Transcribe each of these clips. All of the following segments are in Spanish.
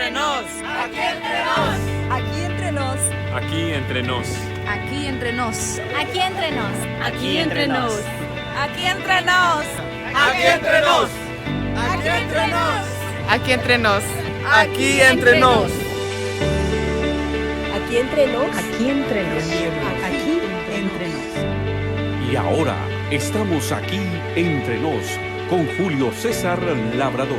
entre nos. Aquí entre nos. Aquí entre nos. Aquí entre nos. Aquí entre nos. Aquí entre nos. Aquí entre nos. Aquí entre nos. Aquí entre nos. Aquí entre nos. Aquí entre nos. Aquí entre nos. Aquí entre nos. Aquí entre nos. Aquí entre nos. Y ahora estamos aquí entre nos con Julio César Labrador.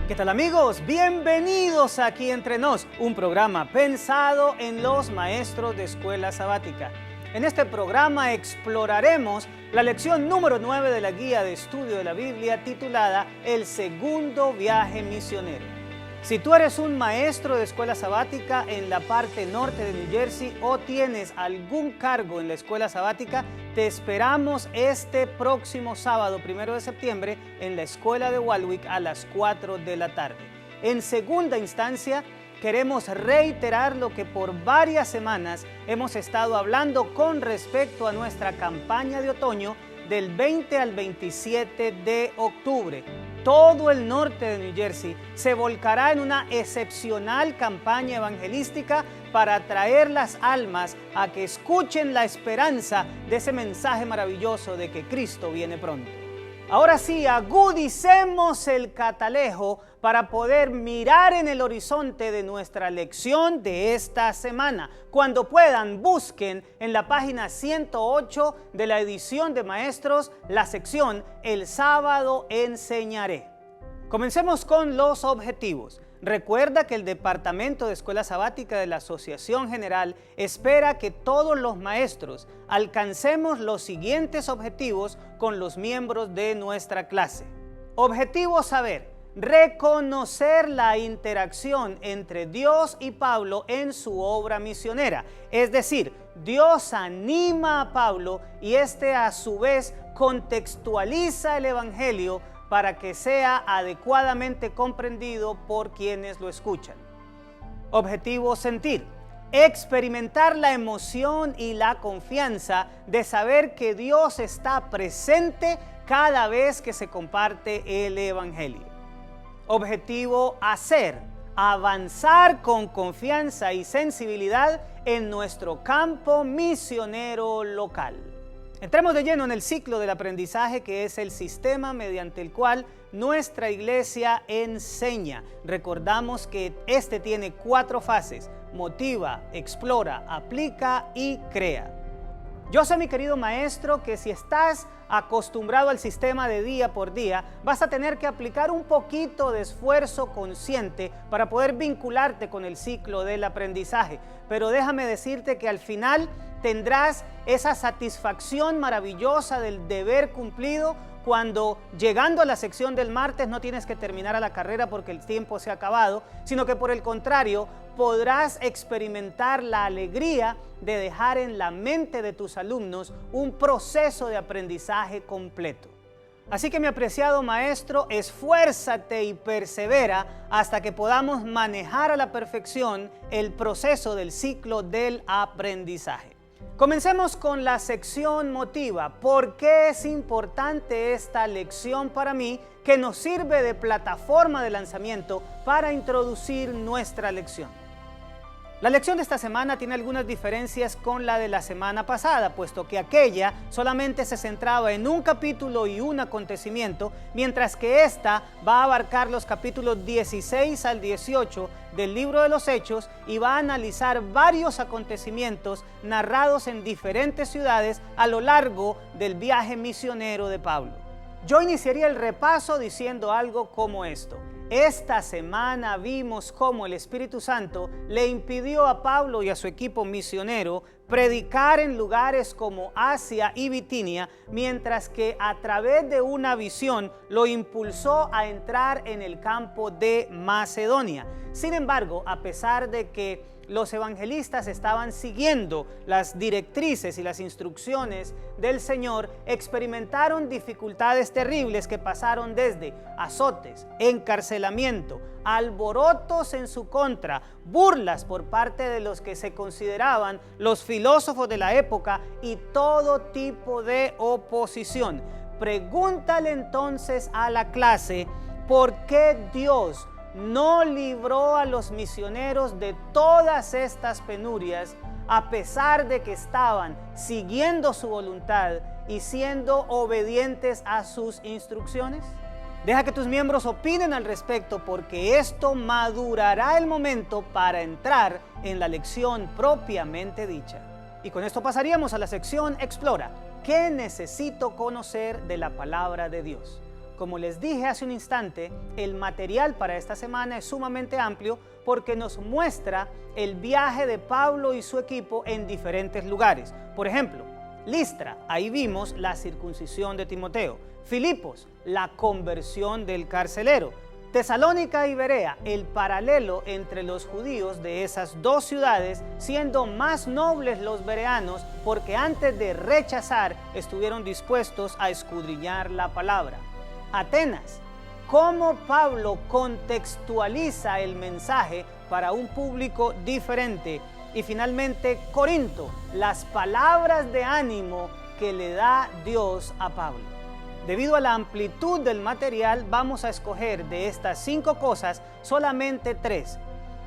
¿Qué tal, amigos? Bienvenidos a Aquí Entre Nos, un programa pensado en los maestros de escuela sabática. En este programa exploraremos la lección número 9 de la guía de estudio de la Biblia titulada El segundo viaje misionero. Si tú eres un maestro de escuela sabática en la parte norte de New Jersey o tienes algún cargo en la escuela sabática, te esperamos este próximo sábado, 1 de septiembre, en la escuela de Walwick a las 4 de la tarde. En segunda instancia, queremos reiterar lo que por varias semanas hemos estado hablando con respecto a nuestra campaña de otoño del 20 al 27 de octubre. Todo el norte de New Jersey se volcará en una excepcional campaña evangelística para atraer las almas a que escuchen la esperanza de ese mensaje maravilloso de que Cristo viene pronto. Ahora sí, agudicemos el catalejo para poder mirar en el horizonte de nuestra lección de esta semana. Cuando puedan, busquen en la página 108 de la edición de Maestros la sección El sábado enseñaré. Comencemos con los objetivos. Recuerda que el Departamento de Escuela Sabática de la Asociación General espera que todos los maestros alcancemos los siguientes objetivos con los miembros de nuestra clase. Objetivo saber, reconocer la interacción entre Dios y Pablo en su obra misionera. Es decir, Dios anima a Pablo y este a su vez contextualiza el Evangelio para que sea adecuadamente comprendido por quienes lo escuchan. Objetivo sentir, experimentar la emoción y la confianza de saber que Dios está presente cada vez que se comparte el Evangelio. Objetivo hacer, avanzar con confianza y sensibilidad en nuestro campo misionero local. Entremos de lleno en el ciclo del aprendizaje, que es el sistema mediante el cual nuestra iglesia enseña. Recordamos que este tiene 4 fases: motiva, explora, aplica y crea. Yo sé, mi querido maestro, que si estás acostumbrado al sistema de día por día, vas a tener que aplicar un poquito de esfuerzo consciente para poder vincularte con el ciclo del aprendizaje. Pero déjame decirte que al final tendrás esa satisfacción maravillosa del deber cumplido cuando, llegando a la sección del martes, no tienes que terminar a la carrera porque el tiempo se ha acabado, sino que por el contrario, podrás experimentar la alegría de dejar en la mente de tus alumnos un proceso de aprendizaje completo. Así que, mi apreciado maestro, esfuérzate y persevera hasta que podamos manejar a la perfección el proceso del ciclo del aprendizaje. Comencemos con la sección motiva. ¿Por qué es importante esta lección para mí, que nos sirve de plataforma de lanzamiento para introducir nuestra lección? La lección de esta semana tiene algunas diferencias con la de la semana pasada, puesto que aquella solamente se centraba en un capítulo y un acontecimiento, mientras que esta va a abarcar los capítulos 16 al 18 del libro de los Hechos y va a analizar varios acontecimientos narrados en diferentes ciudades a lo largo del viaje misionero de Pablo. Yo iniciaría el repaso diciendo algo como esto. Esta semana vimos cómo el Espíritu Santo le impidió a Pablo y a su equipo misionero predicar en lugares como Asia y Bitinia, mientras que a través de una visión lo impulsó a entrar en el campo de Macedonia. Sin embargo, a pesar de que los evangelistas estaban siguiendo las directrices y las instrucciones del Señor, experimentaron dificultades terribles que pasaron desde azotes, encarcelamiento, alborotos en su contra, burlas por parte de los que se consideraban los filósofos de la época y todo tipo de oposición. Pregúntale entonces a la clase por qué Dios no libró a los misioneros de todas estas penurias, a pesar de que estaban siguiendo su voluntad y siendo obedientes a sus instrucciones? Deja que tus miembros opinen al respecto, porque esto madurará el momento para entrar en la lección propiamente dicha. Y con esto pasaríamos a la sección Explora. ¿Qué necesito conocer de la palabra de Dios? Como les dije hace un instante, el material para esta semana es sumamente amplio porque nos muestra el viaje de Pablo y su equipo en diferentes lugares. Por ejemplo, Listra, ahí vimos la circuncisión de Timoteo. Filipos, la conversión del carcelero. Tesalónica y Berea, el paralelo entre los judíos de esas dos ciudades, siendo más nobles los bereanos porque antes de rechazar estuvieron dispuestos a escudriñar la palabra. Atenas, cómo Pablo contextualiza el mensaje para un público diferente. Y finalmente Corinto, las palabras de ánimo que le da Dios a Pablo. Debido a la amplitud del material, vamos a escoger de estas 5 cosas solamente 3.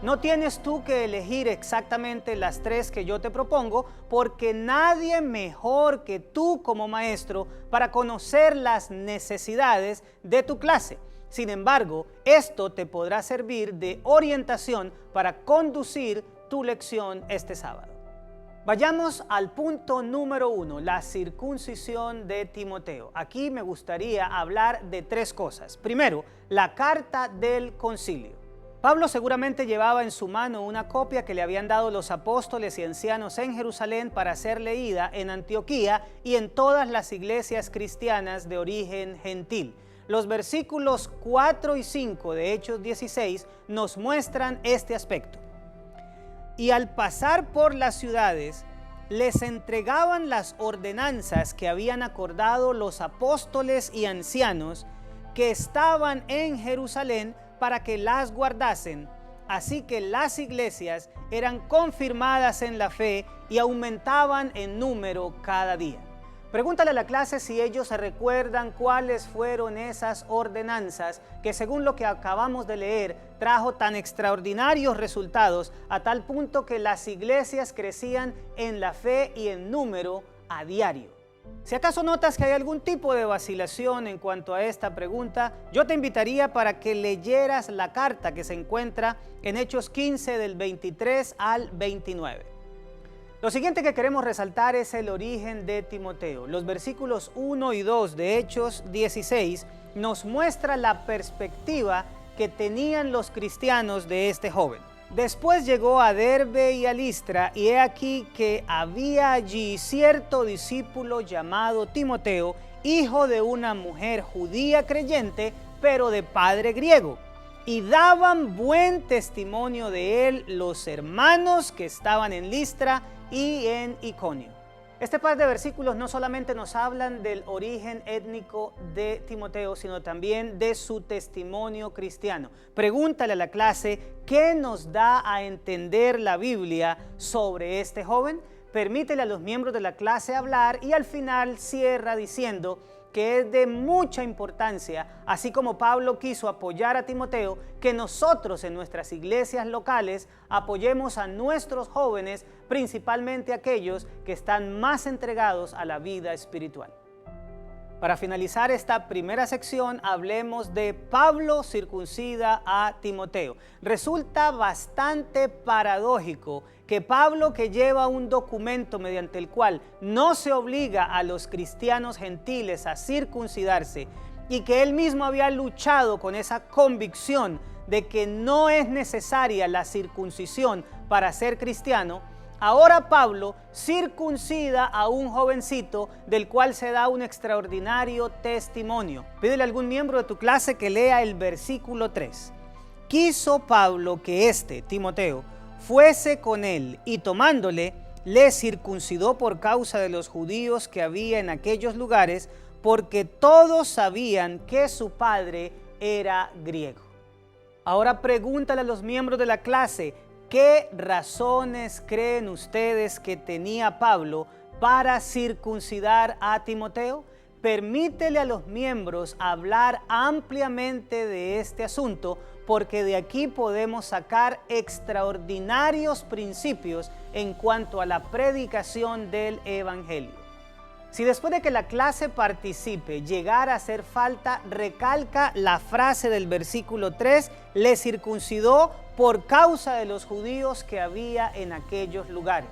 No tienes tú que elegir exactamente las 3 que yo te propongo, porque nadie mejor que tú como maestro para conocer las necesidades de tu clase. Sin embargo, esto te podrá servir de orientación para conducir tu lección este sábado. Vayamos al punto número 1, la circuncisión de Timoteo. Aquí me gustaría hablar de 3 cosas. Primero, la carta del concilio. Pablo seguramente llevaba en su mano una copia que le habían dado los apóstoles y ancianos en Jerusalén para ser leída en Antioquía y en todas las iglesias cristianas de origen gentil. Los versículos 4 y 5 de Hechos 16 nos muestran este aspecto. Y al pasar por las ciudades, les entregaban las ordenanzas que habían acordado los apóstoles y ancianos que estaban en Jerusalén para que las guardasen. Así que las iglesias eran confirmadas en la fe y aumentaban en número cada día. Pregúntale a la clase si ellos se recuerdan cuáles fueron esas ordenanzas que, según lo que acabamos de leer, trajo tan extraordinarios resultados a tal punto que las iglesias crecían en la fe y en número a diario. Si acaso notas que hay algún tipo de vacilación en cuanto a esta pregunta, yo te invitaría para que leyeras la carta que se encuentra en Hechos 15 del 23 al 29. Lo siguiente que queremos resaltar es el origen de Timoteo. Los versículos 1 y 2 de Hechos 16 nos muestra la perspectiva que tenían los cristianos de este joven. Después llegó a Derbe y a Listra, y he aquí que había allí cierto discípulo llamado Timoteo, hijo de una mujer judía creyente, pero de padre griego. Y daban buen testimonio de él los hermanos que estaban en Listra y en Iconio. Este par de versículos no solamente nos hablan del origen étnico de Timoteo, sino también de su testimonio cristiano. Pregúntale a la clase, ¿qué nos da a entender la Biblia sobre este joven? Permítele a los miembros de la clase hablar y al final cierra diciendo que es de mucha importancia, así como Pablo quiso apoyar a Timoteo, que nosotros en nuestras iglesias locales apoyemos a nuestros jóvenes, principalmente aquellos que están más entregados a la vida espiritual. Para finalizar esta primera sección, hablemos de Pablo circuncida a Timoteo. Resulta bastante paradójico que Pablo, que lleva un documento mediante el cual no se obliga a los cristianos gentiles a circuncidarse y que él mismo había luchado con esa convicción de que no es necesaria la circuncisión para ser cristiano, ahora Pablo circuncida a un jovencito del cual se da un extraordinario testimonio. Pídele a algún miembro de tu clase que lea el versículo 3. Quiso Pablo que Timoteo, fuese con él y tomándole, le circuncidó por causa de los judíos que había en aquellos lugares, porque todos sabían que su padre era griego. Ahora pregúntale a los miembros de la clase, ¿qué razones creen ustedes que tenía Pablo para circuncidar a Timoteo? permítele a los miembros hablar ampliamente de este asunto, porque de aquí podemos sacar extraordinarios principios en cuanto a la predicación del Evangelio. Si después de que la clase participe llegara a hacer falta, recalca la frase del versículo 3, le circuncidó por causa de los judíos que había en aquellos lugares.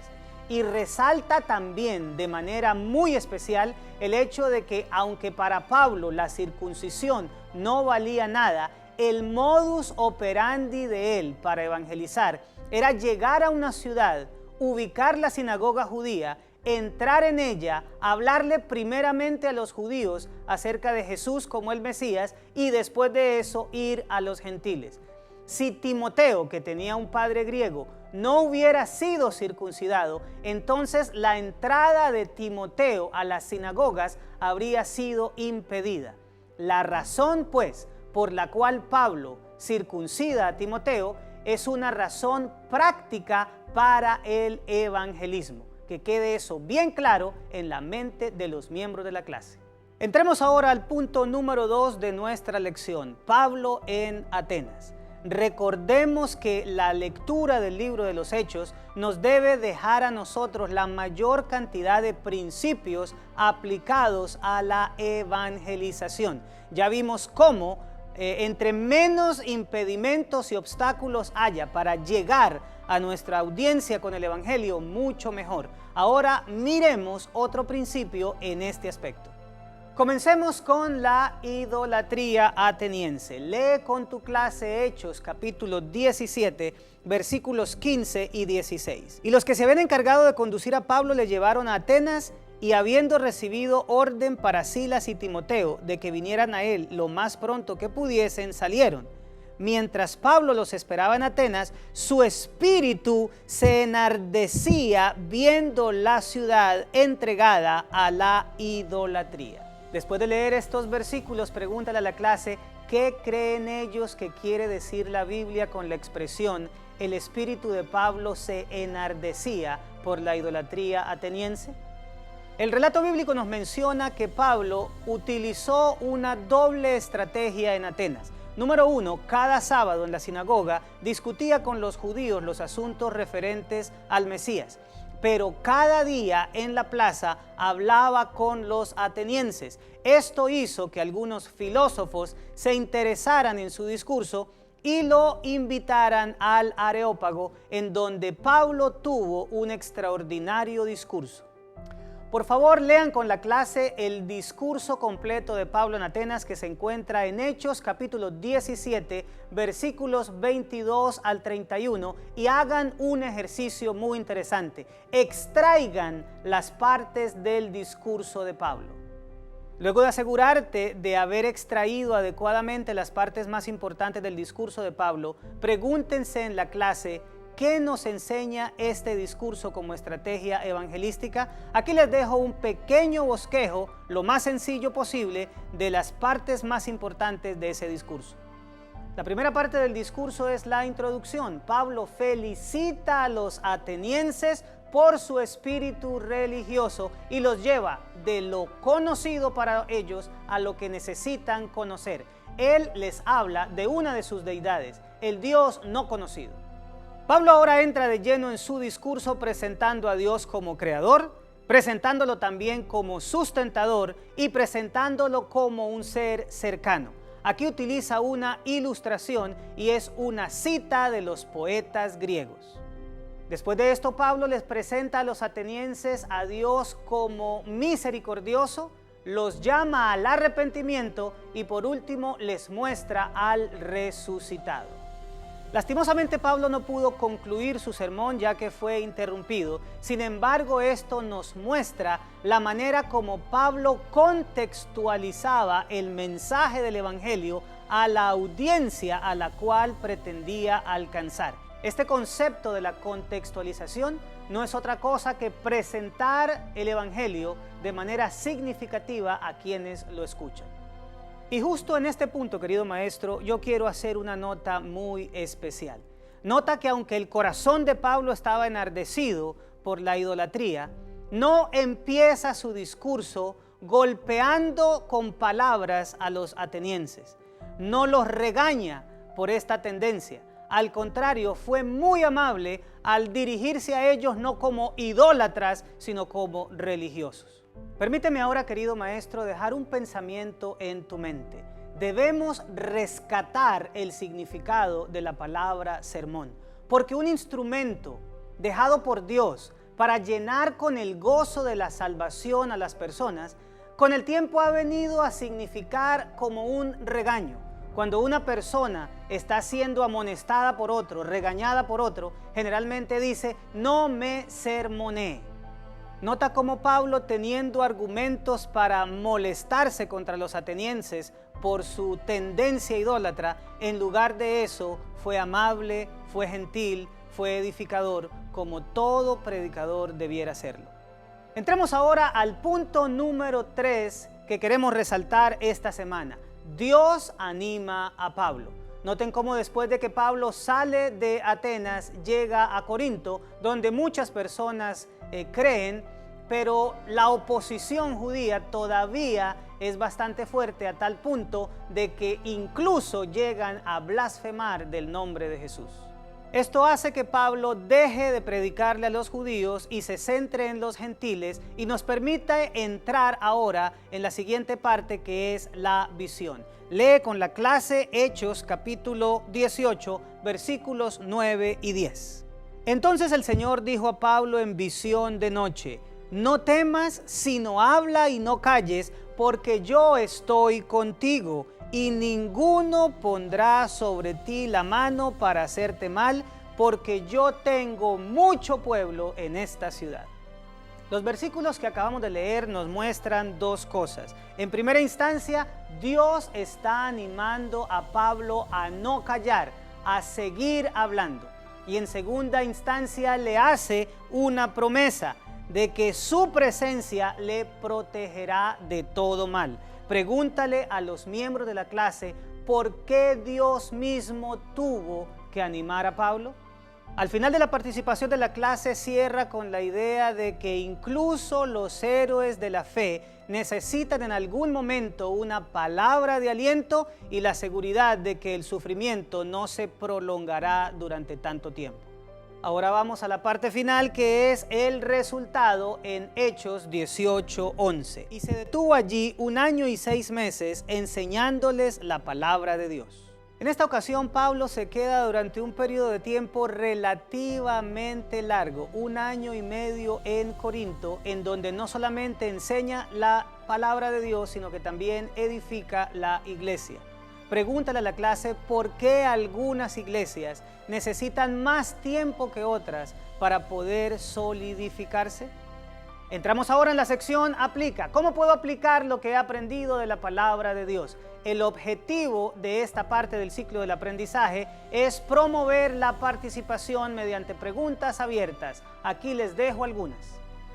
Y resalta también de manera muy especial el hecho de que aunque para Pablo la circuncisión no valía nada, el modus operandi de él para evangelizar era llegar a una ciudad, ubicar la sinagoga judía, entrar en ella, hablarle primeramente a los judíos acerca de Jesús como el Mesías y después de eso ir a los gentiles. Si Timoteo, que tenía un padre griego, no hubiera sido circuncidado, entonces la entrada de Timoteo a las sinagogas habría sido impedida. La razón, pues, por la cual Pablo circuncida a Timoteo es una razón práctica para el evangelismo. Que quede eso bien claro en la mente de los miembros de la clase. Entremos ahora al punto número 2 de nuestra lección, Pablo en Atenas. Recordemos que la lectura del libro de los Hechos nos debe dejar a nosotros la mayor cantidad de principios aplicados a la evangelización. Ya vimos cómo entre menos impedimentos y obstáculos haya para llegar a nuestra audiencia con el Evangelio, mucho mejor. Ahora miremos otro principio en este aspecto. Comencemos con la idolatría ateniense. Lee con tu clase Hechos capítulo 17, versículos 15 y 16. Y los que se habían encargado de conducir a Pablo le llevaron a Atenas, y habiendo recibido orden para Silas y Timoteo de que vinieran a él lo más pronto que pudiesen, salieron. Mientras Pablo los esperaba en Atenas, su espíritu se enardecía viendo la ciudad entregada a la idolatría. Después de leer estos versículos, pregúntale a la clase, ¿qué creen ellos que quiere decir la Biblia con la expresión el espíritu de Pablo se enardecía por la idolatría ateniense? El relato bíblico nos menciona que Pablo utilizó una doble estrategia en Atenas. Número 1, cada sábado en la sinagoga discutía con los judíos los asuntos referentes al Mesías, pero cada día en la plaza hablaba con los atenienses. Esto hizo que algunos filósofos se interesaran en su discurso y lo invitaran al Areópago, en donde Pablo tuvo un extraordinario discurso. Por favor, lean con la clase el discurso completo de Pablo en Atenas, que se encuentra en Hechos capítulo 17, versículos 22 al 31, y hagan un ejercicio muy interesante. Extraigan las partes del discurso de Pablo. Luego de asegurarte de haber extraído adecuadamente las partes más importantes del discurso de Pablo, pregúntense en la clase, ¿qué nos enseña este discurso como estrategia evangelística? Aquí les dejo un pequeño bosquejo, lo más sencillo posible, de las partes más importantes de ese discurso. La primera parte del discurso es la introducción. Pablo felicita a los atenienses por su espíritu religioso y los lleva de lo conocido para ellos a lo que necesitan conocer. Él les habla de una de sus deidades, el Dios no conocido. Pablo ahora entra de lleno en su discurso presentando a Dios como creador, presentándolo también como sustentador y presentándolo como un ser cercano. Aquí utiliza una ilustración y es una cita de los poetas griegos. Después de esto, Pablo les presenta a los atenienses a Dios como misericordioso, los llama al arrepentimiento y por último les muestra al resucitado. Lastimosamente Pablo no pudo concluir su sermón ya que fue interrumpido. Sin embargo, esto nos muestra la manera como Pablo contextualizaba el mensaje del Evangelio a la audiencia a la cual pretendía alcanzar. Este concepto de la contextualización no es otra cosa que presentar el Evangelio de manera significativa a quienes lo escuchan. Y justo en este punto, querido maestro, yo quiero hacer una nota muy especial. Nota que aunque el corazón de Pablo estaba enardecido por la idolatría, no empieza su discurso golpeando con palabras a los atenienses. No los regaña por esta tendencia. Al contrario, fue muy amable al dirigirse a ellos no como idólatras, sino como religiosos. Permíteme ahora, querido maestro, dejar un pensamiento en tu mente. Debemos rescatar el significado de la palabra sermón, porque un instrumento dejado por Dios para llenar con el gozo de la salvación a las personas, con el tiempo ha venido a significar como un regaño. Cuando una persona está siendo amonestada por otro, regañada por otro, generalmente dice, no me sermoné. Nota cómo Pablo, teniendo argumentos para molestarse contra los atenienses por su tendencia idólatra, en lugar de eso fue amable, fue gentil, fue edificador, como todo predicador debiera serlo. Entremos ahora al punto número 3 que queremos resaltar esta semana. Dios anima a Pablo. Noten cómo después de que Pablo sale de Atenas, llega a Corinto, donde muchas personas creen, pero la oposición judía todavía es bastante fuerte a tal punto de que incluso llegan a blasfemar del nombre de Jesús. Esto hace que Pablo deje de predicarle a los judíos y se centre en los gentiles y nos permite entrar ahora en la siguiente parte, que es la visión. Lee con la clase Hechos capítulo 18 versículos 9 y 10. Entonces el Señor dijo a Pablo en visión de noche: no temas, sino habla y no calles, porque yo estoy contigo, y ninguno pondrá sobre ti la mano para hacerte mal, porque yo tengo mucho pueblo en esta ciudad. Los versículos que acabamos de leer nos muestran dos cosas. En primera instancia, Dios está animando a Pablo a no callar, a seguir hablando. Y en segunda instancia le hace una promesa de que su presencia le protegerá de todo mal. Pregúntale a los miembros de la clase por qué Dios mismo tuvo que animar a Pablo. Al final de la participación de la clase cierra con la idea de que incluso los héroes de la fe necesitan en algún momento una palabra de aliento y la seguridad de que el sufrimiento no se prolongará durante tanto tiempo. Ahora vamos a la parte final, que es el resultado en Hechos 18:11. Y se detuvo allí 1 año y 6 meses enseñándoles la palabra de Dios. En esta ocasión Pablo se queda durante un periodo de tiempo relativamente largo, 1 año y medio en Corinto, en donde no solamente enseña la palabra de Dios, sino que también edifica la iglesia. Pregúntale a la clase por qué algunas iglesias necesitan más tiempo que otras para poder solidificarse. Entramos ahora en la sección Aplica. ¿Cómo puedo aplicar lo que he aprendido de la palabra de Dios? El objetivo de esta parte del ciclo del aprendizaje es promover la participación mediante preguntas abiertas. Aquí les dejo algunas.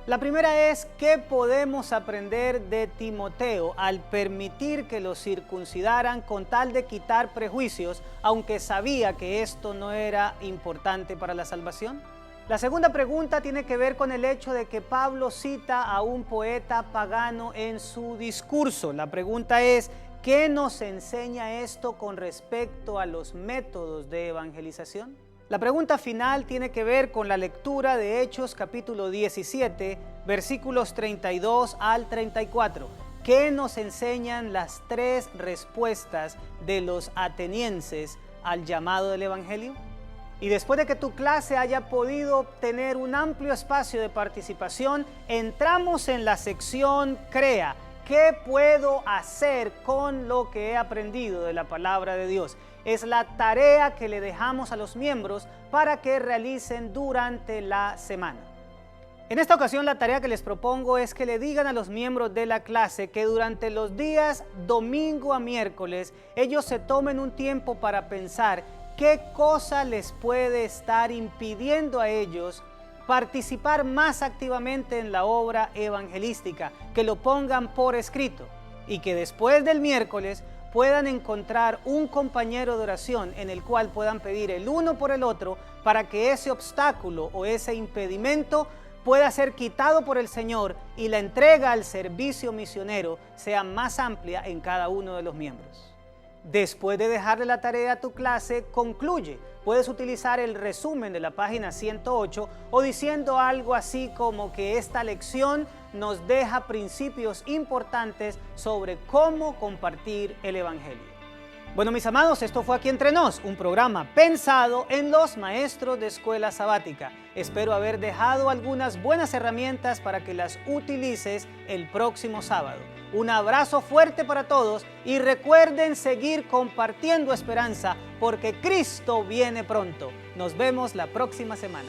La primera es: ¿qué podemos aprender de Timoteo al permitir que lo circuncidaran con tal de quitar prejuicios, aunque sabía que esto no era importante para la salvación? La segunda pregunta tiene que ver con el hecho de que Pablo cita a un poeta pagano en su discurso. La pregunta es: ¿qué nos enseña esto con respecto a los métodos de evangelización? La pregunta final tiene que ver con la lectura de Hechos capítulo 17, versículos 32 al 34. ¿Qué nos enseñan las 3 respuestas de los atenienses al llamado del evangelio? Y después de que tu clase haya podido obtener un amplio espacio de participación, entramos en la sección Crea. ¿Qué puedo hacer con lo que he aprendido de la palabra de Dios? Es la tarea que le dejamos a los miembros para que realicen durante la semana. En esta ocasión, la tarea que les propongo es que le digan a los miembros de la clase que durante los días domingo a miércoles ellos se tomen un tiempo para pensar qué cosa les puede estar impidiendo a ellos participar más activamente en la obra evangelística, que lo pongan por escrito y que después del miércoles puedan encontrar un compañero de oración en el cual puedan pedir el uno por el otro para que ese obstáculo o ese impedimento pueda ser quitado por el Señor y la entrega al servicio misionero sea más amplia en cada uno de los miembros. Después de dejarle la tarea a tu clase, concluye. Puedes utilizar el resumen de la página 108 o diciendo algo así como que esta lección nos deja principios importantes sobre cómo compartir el Evangelio. Bueno, mis amados, esto fue Aquí Entre Nos, un programa pensado en los maestros de escuela sabática. Espero haber dejado algunas buenas herramientas para que las utilices el próximo sábado. Un abrazo fuerte para todos y recuerden seguir compartiendo esperanza porque Cristo viene pronto. Nos vemos la próxima semana.